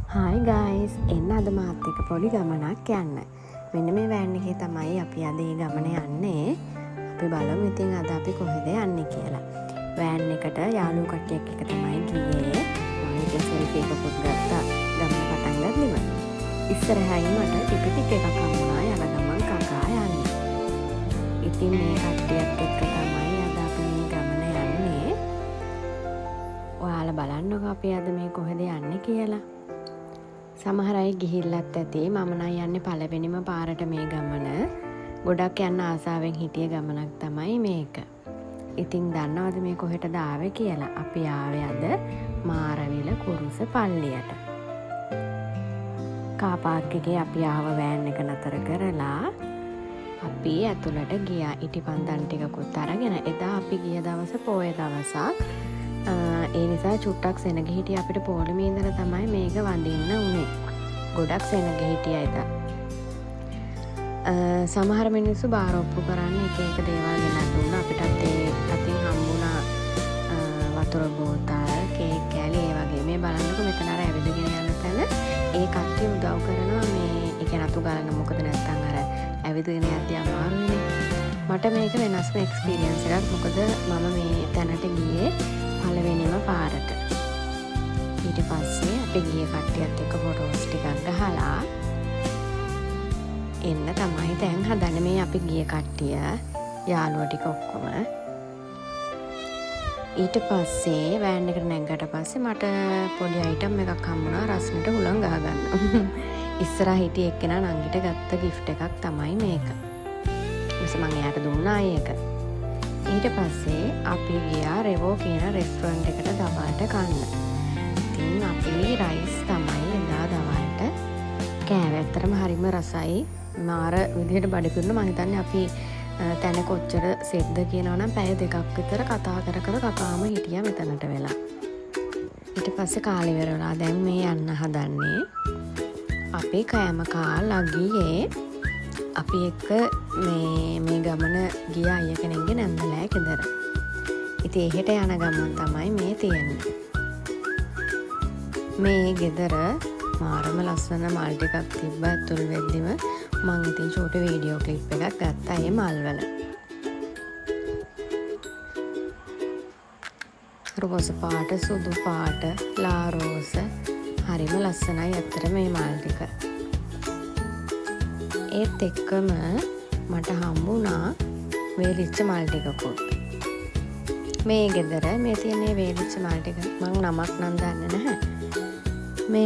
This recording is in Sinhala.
හායි ගයිස්, එන්න අද මාත් එක්ක පොඩි ගමනක් යන්න. මෙන්න මේ වෑන් එකේ තමයි අපි අද මේ ගමන යන්නේ. අපි බලමු ඉතින් අද අපි කොහෙද යන්නේ කියලා. වෑන් එකට යාළුවෝ කට්ටියක් එක තමයි ගියේ. මම ඉතින් සෙල්ෆි එකකුත් ගත්තා. ගමන පටන් ගන්නම. ඉස්සරහින් මට ටිකට් එකක් හම්බුණා යන ගමන් කකා යන්නේ. ඉතින් මේ කට්ටියත් එක්ක තමයි අද අපි මේ ගමන යන්නේ. ඔයාලා බලන්නකෝ අපි අද මේ කොහෙද යන්නේ කියලා. සමහර අය ගිහිල්ලත් ඇති. මම නම් යන්නේ පළවෙනිම පාරට මේ ගමන. ගොඩක් යන්න ආසාවෙන් හිටිය ගමනක් තමයි මේක. ඉතින් දන්නවද මේ කොහෙටද ආවේ කියලා? අපි ආවේ අද මාරවිල කුරුස පල්ලියට. කාර් පාර්ක් එකේ අපි ආව වෑන් එක නතර කරලා අපි ඇතුළට ගියා. ඉටිපන්දන් ටිකකුත් අරගෙන. එදා අපි ගිය දවස පොය දවසක්. ඒ නිසා චුට්ටක් සෙනග හිටිය අපිට පොලිමේ ඉඳලා තමයි මේක වඳින්න උනේ. ගොඩක් සෙනග හිටියා එදා. සමහර මිනිස්සු බාර ඔප්පු කරන්න එක එක දේවල් ගෙනත් දුන්නා. අපිටත් ඒ අතින් හම්බුණා වතුර බෝතල්, කේක් කෑලි ඒ වගේ. මේ බලන්නකො මෙතන අර ඇවිදගෙන යන තැන ඒ කට්ටිය උදව් කරනවා මේ ඒක නතු ගන්න. මොකද නැත්තම් අර ඇවිදගෙන යද්දී අමාරුයිනේ. මට මේක වෙනස්ම එක්ස්පීරියන්ස් එකක්. මොකද මම මේ තැනට ගියේ පළවෙනිම පාරට. ඊට පස්සේ අපි ගිය කට්ටියත් එක්ක ෆොටෝස් ටිකක් ගහලා එන්න තමයි දැන් හදන්නේ. මේ අපි ගිය කට්ටිය යාළුවෝ ටික ඔක්කොම. ඊට පස්සේ වෑන් එකට නැග්ගට පස්සේ මට පොඩි අයිටම් එකක් හම්බුණා රස්නෙට හුලං ගහගන්න. ඉස්සරහා හිටිය එක්කෙනා නංගිට ගත්ත ගිෆ්ට් එකක් තමයි මේක. ඊට මම එයාට දුන්නා ඒක. ඊට පස්සේ අපි ගියා රෙවෝ කියන රෙස්ටොරන්ට් එකට දවල්ට කන්න. ඉතින් අපි රයිස් තමයි එදා දවල්ට කෑවේ. ඇත්තටම හරිම රසයි. මාර විදිහට බඩගින්න. මම හිතන්නේ අපි තැන කොච්චර සෙට්ද කියනවා නම් පැය දෙකක් විතර කතා කර කකාම හිටියා මෙතනට වෙලා. ඊට පස්සේ කාලේ ඉවරලා දැන් මේ යන්න හදන්නේ. අපි කෑම කාලා ගියේ අපි එක්ක මේ ගමන ගිය අය කෙනෙක්ගේ නැන්දලෑ ගෙදර. ඉතින් එහෙට යන ගමන් තමයි මේ තියෙන්නේ. මේ ගෙදර මාරම ලස්සන මල් ටිකක් තිබ්බ ඇතුල් වෙද්දිම මං ඉතින් චූටි වීඩියෝ ක්ලිප් එකක් ගත්තා ඒ මල්වල. රෝස පාට, සුදු පාට, ලා රෝස හරිම ලස්සනයි ඇත්තට මේ මල් ටික. ඒත් එක්කම මට හම්බුණා වේලිච්ච මල් ටිකකුත්. මේ ගෙදර මේ තියෙන වේලිච්ච මල් ටික මං නමක් නම් දන්නේ නැහැ.